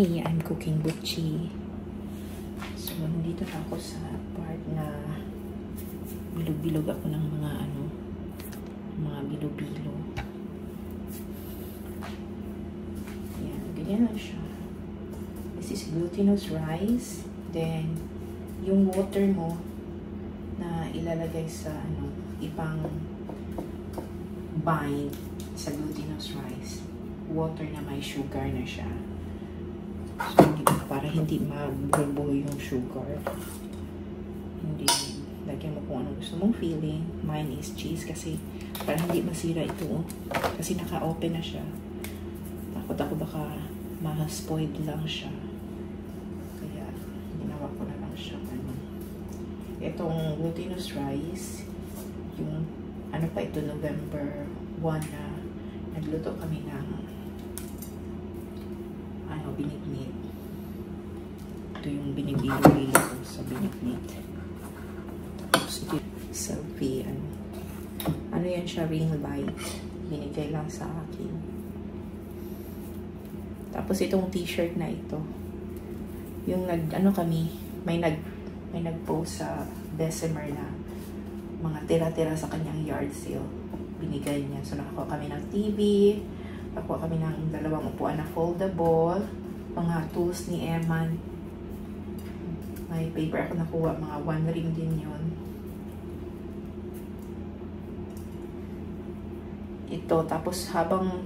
Hi! I'm cooking butchi. So, nandito na ako sa part na bilog-bilog ako ng mga bilo-bilo. Ayan, ganyan lang siya. This is glutinous rice. Then, yung water mo na ilalagay sa ipang bind sa glutinous rice. Water na may sugar na siya. So, para hindi mabubo yung sugar. Hindi, lagyan mo kung anong gusto mong feeling. Mine is cheese kasi para hindi masira ito. Kasi naka-open na siya. Takot ako baka ma-spoiled lang siya. Kaya, ginawa ko na lang siya. Itong glutinous rice, yung November 1 na nagluto kami ng binignit. Ito yung binibilo-bilo ko sa binignit. Tapos ito selfie, yan siya, ring light. Binigay lang sa akin. Tapos itong t-shirt na ito. Yung may nag-post sa Bessemer na mga tira-tira sa kanyang yard sale. Binigay niya. So, nakakuha kami ng TV, nakakuha kami ng 2 upuan na foldable, mga tools ni Eman. May paper ako nakuha, mga 1 ring din yun. Ito, tapos habang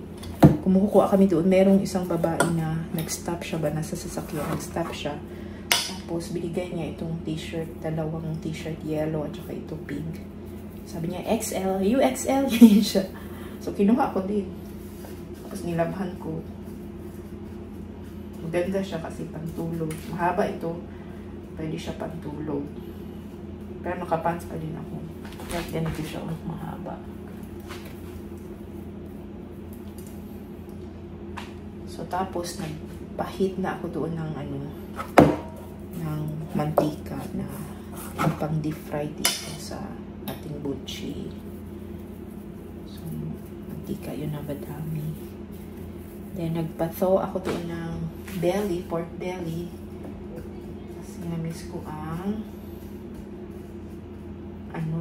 kumukuha kami doon, merong isang babae na nag-stop siya ba, nasa sasakyan, nag-stop siya. Tapos binigay niya itong t-shirt, 2 t-shirt, yellow at saka ito pink. Sabi niya, XL, UXL, yun siya. So, kinuha ko din. Tapos nilabhan ko. Maganda siya kasi pantulog. Mahaba ito. Pwede siya pantulog. Pero nakapants pa din ako. Kaya ganito siya mahaba. So, tapos nagpahit na ako doon ng ng mantika na pang deep fry dito sa ating butchi. So, mantika yun na badami. Then, nagpa-thaw ako doon ng pork belly. Kasi na-miss ko ang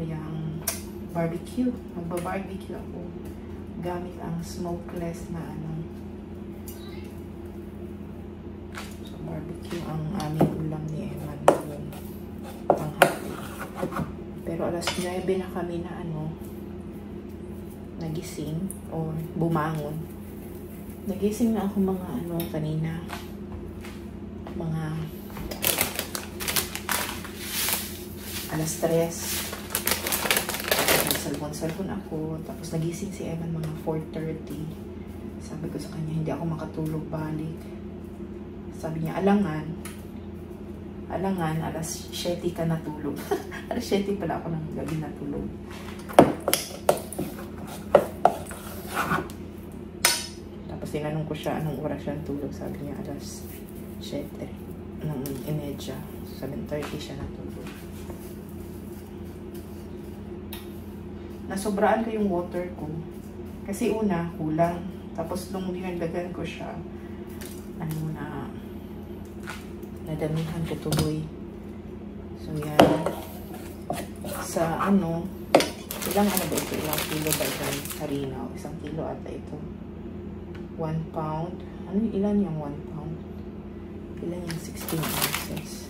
yung barbecue. Magba-barbecue ako gamit ang smokeless na So, barbecue ang aming ulam ni Eman yung panghapon. Pero alas 9 na kami na nagising o bumangon. Nagising na ako mga kanina. Mga alas 3. Salpon ako. Tapos nagising si Evan mga 4:30. Sabi ko sa kanya, hindi ako makatulog balik. Sabi niya, alangan, alas 7 ka natulog. Alas 7 pala ako ng gabi natulog. Tapos tinanong ko siya anong oras siya natulog. Sabi niya, alas 7:30. 7:30 siya natulog. Nasobraan ko yung water ko. Kasi una, kulang. Tapos nung dinagdagan ko siya, nadamihan ko tuloy. So, yan. Sa ilang ba ito? Ilang kilo ba ito? Harina. 1 kilo ata ito. 1 pound. Ilan yung 1 pound? Ilan yung 16 ounces?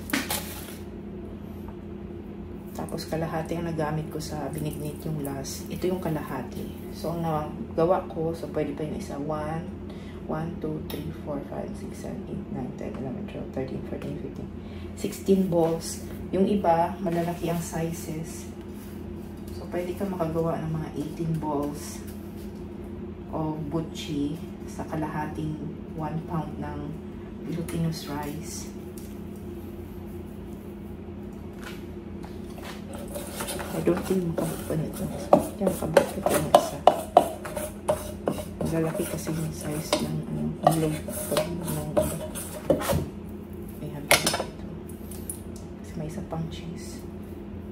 Tapos kalahati ang nagamit ko sa binignit yung last. Ito yung kalahati. So, ang nagawa ko, so pwede pa yung isa. 1, 2, 3, 4, 5, 6, 7, 8, 9, 10, 11, 12, 13, 14, 15. 16 balls. Yung iba, malalaki ang sizes. So, pwede ka makagawa ng mga 18 balls o butchi sa kalahating 1 pound ng glutinous rice. I don't think makabot pa nito. Kaya makabot pa ito ng isa. Malalaki kasi yung size ng hulog ng may handa ito. Kasi may isa pang cheese.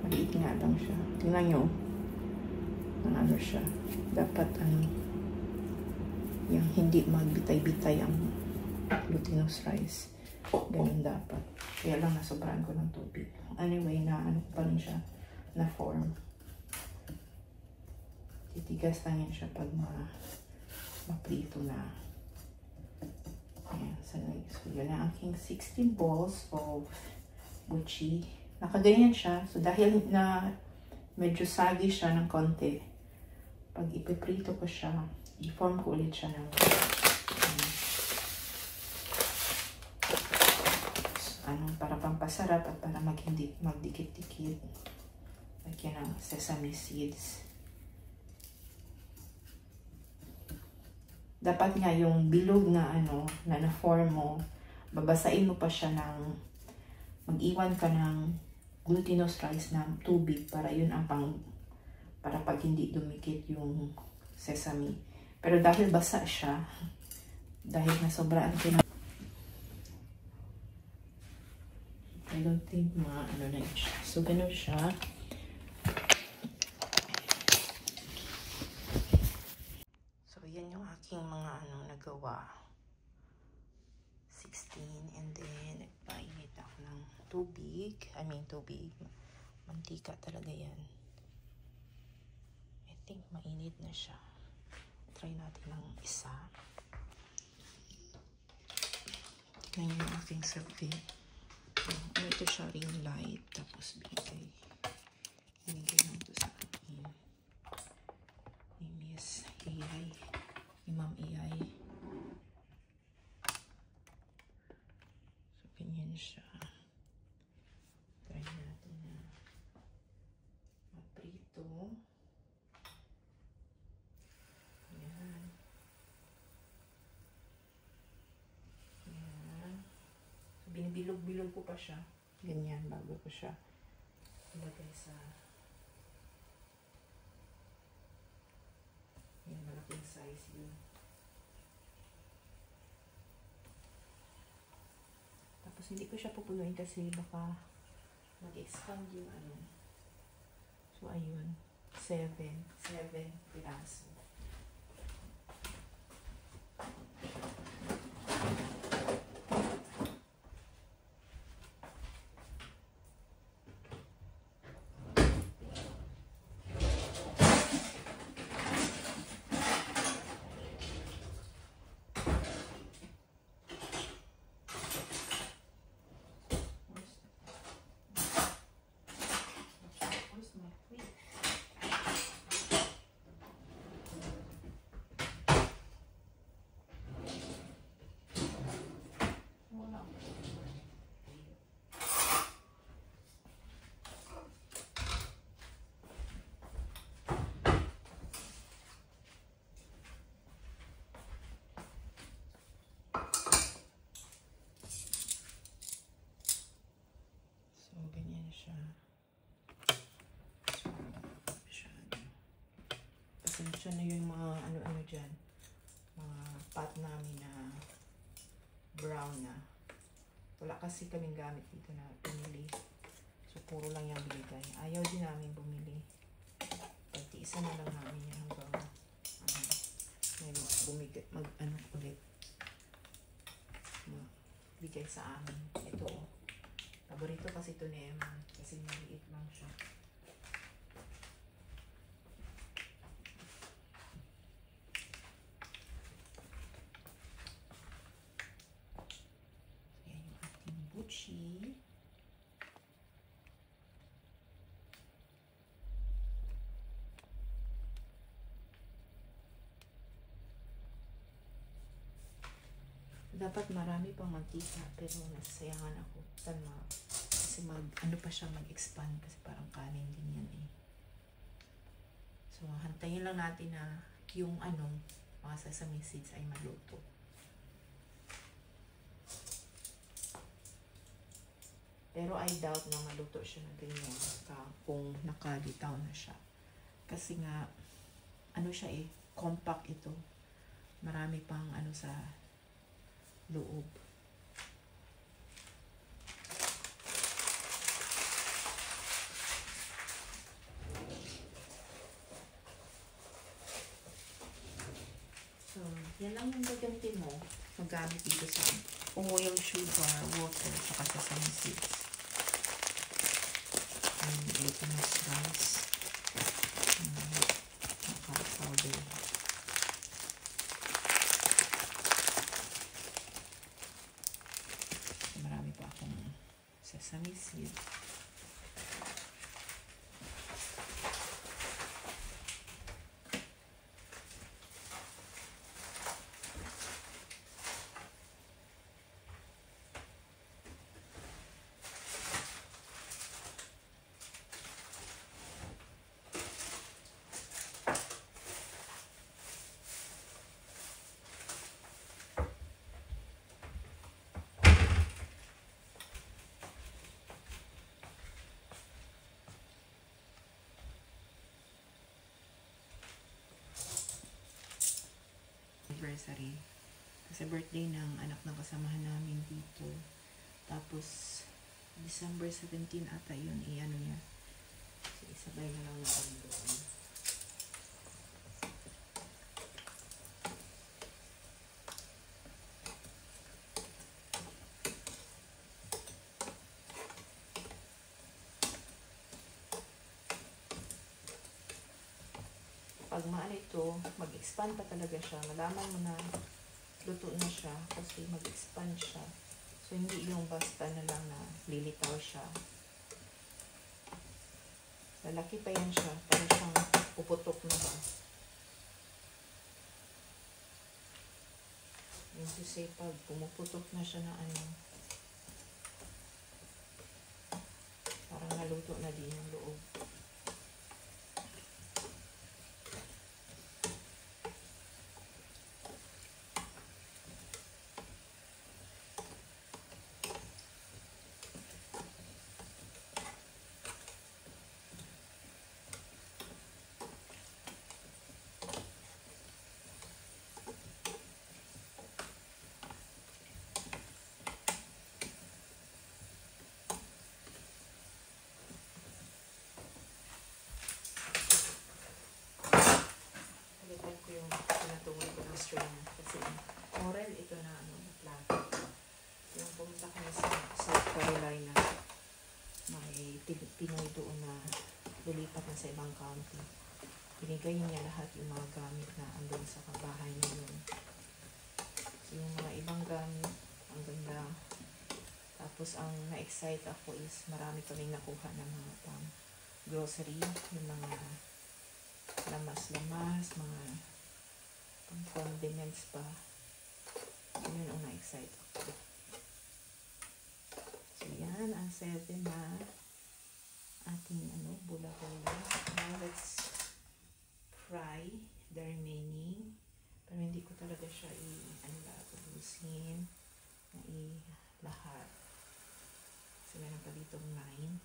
Maliit nga lang siya. Tingnan nyo. Ang siya. Dapat yung hindi magbitay-bitay ang glutinous rice. Ganun dapat. Kaya lang nasobrahan ko ng tubig. Anyway, na ano pa rin siya na form. Titigas lang yan siya pag maprito na. Ayan. So yun na aking 16 balls of buchi. Nakaganyan siya. So dahil na medyo saggy siya ng konti, pag ipiprito ko siya, i-form ko ulit siya ng para pampasarap at para magdikit-dikit. Lagyan ng sesame seeds. Dapat nga yung bilog na na na-form mo, babasain mo pa siya mag-iwan ka ng glutinous rice na tubig para yun ang para pag hindi dumikit yung sesame. Pero dahil basa siya, dahil nasobraan ko na, I don't think na yun siya. So, ganun siya. So, yan yung aking mga nagawa. 16. And then, nagpainit ako ng tubig. Tubig. Mantika talaga yan. I think mainit na siya. Try natin ng isa. Tignan yung aking survey. Ito siya ring light. Tapos binigay lang ito sa akin ni Miss AI, ni Ma'am AI. So ganyan siya. Try natin na maprito. Ayan. Ayan. So binibilog-bilog ko pa siya. Ganyan, bago ko siya ilagay sa yung malaking size yun. Tapos hindi ko siya pupunuin kasi baka mag-expand yung So ayun, 7 piraso. Pasensya na yung mga dyan, mga pot namin na brown na. Wala kasi kaming gamit dito na pinili. So, puro lang yung binigay. Ayaw din namin bumili. Pagtiisa na lang namin yan hanggang ulit. Bigay sa amin. Ito. Paborito kasi ito ni Emma. Kasi maliit lang siya. Buchi. Dapat marami pang mantika pero nasayangan ako. Kasi pa siya mag-expand kasi parang kanin din yan eh. So hantayin lang natin na yung mga sesame seeds ay maluto. Pero I doubt na maluto siya na ganyan kung nakalitaw na siya. Kasi nga, siya eh, compact ito. Marami pang sa loob. So, yan lang lang yung gagamitin mo. Magamit dito sa oil, sugar, water, saka sesame seeds. And glutinous rice. Powder. Marami pa akong sesame seeds. Anniversary. Kasi birthday ng anak ng kasamahan namin dito. Tapos, December 17 ata yun, i-ano niya. So, isabay na lang natin doon. Pag maano ito, mag-expand pa talaga siya. Malaman mo na luto na siya kasi mag-expand siya. So, hindi yung basta na lang na lilitaw siya. Lalaki pa yan siya. Para siyang puputok na ba. Yung to say, pag pumuputok na siya na ano, parang naluto na din yung loob. Yung pinatungol ko ng strain kasi oral ito na ano, plato. Yung pumunta kami sa South Carolina, may Pinoy doon na lulipat na sa ibang county. Binigay niya lahat yung mga gamit na andun sa kabahay niya yun. So, yung mga ibang gamit, ang ganda. Tapos ang na-excite ako is marami kaming nakuha ng mga pang grocery, yung mga lamas-lamas, mga condiments pa. Yun ang na-excite ako. So, yan ang 7 na ating bula-bula. Now, let's fry the remaining. Pero hindi ko talaga siya ubusin na lahat. So, meron pa ditong 9.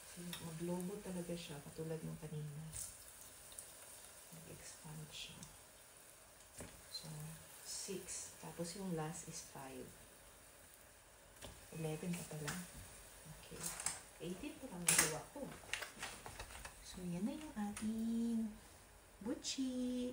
So, maglobo talaga siya katulad ng kanina. Nag-expand siya. So, 6. Tapos yung last is 5. 11 pa pala. Okay. 18 pa lang nagawa ko. So, yan na yung ating buchi.